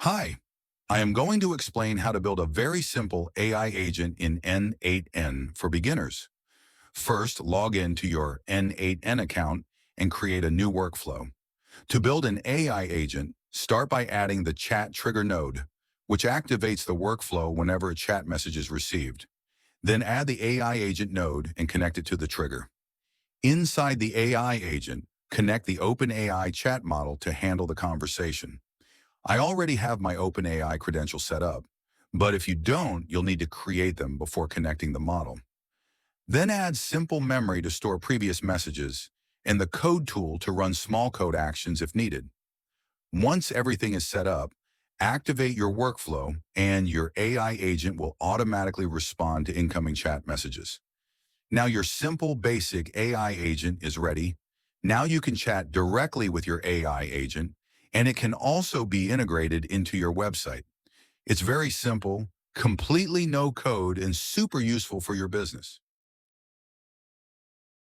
Hi, I am going to explain how to build a very simple AI agent in N8N for beginners. First, log in to your N8N account and create a new workflow. To build an AI agent, start by adding the chat trigger node, which activates the workflow whenever a chat message is received. Then add the AI agent node and connect it to the trigger. Inside the AI agent, connect the OpenAI chat model to handle the conversation. I already have my OpenAI credentials set up, but if you don't, you'll need to create them before connecting the model. Then add simple memory to store previous messages and the code tool to run small code actions if needed. Once everything is set up, activate your workflow and your AI agent will automatically respond to incoming chat messages. Now your simple, basic AI agent is ready. Now you can chat directly with your AI agent, and it can also be integrated into your website. It's very simple, completely no code, and super useful for your business.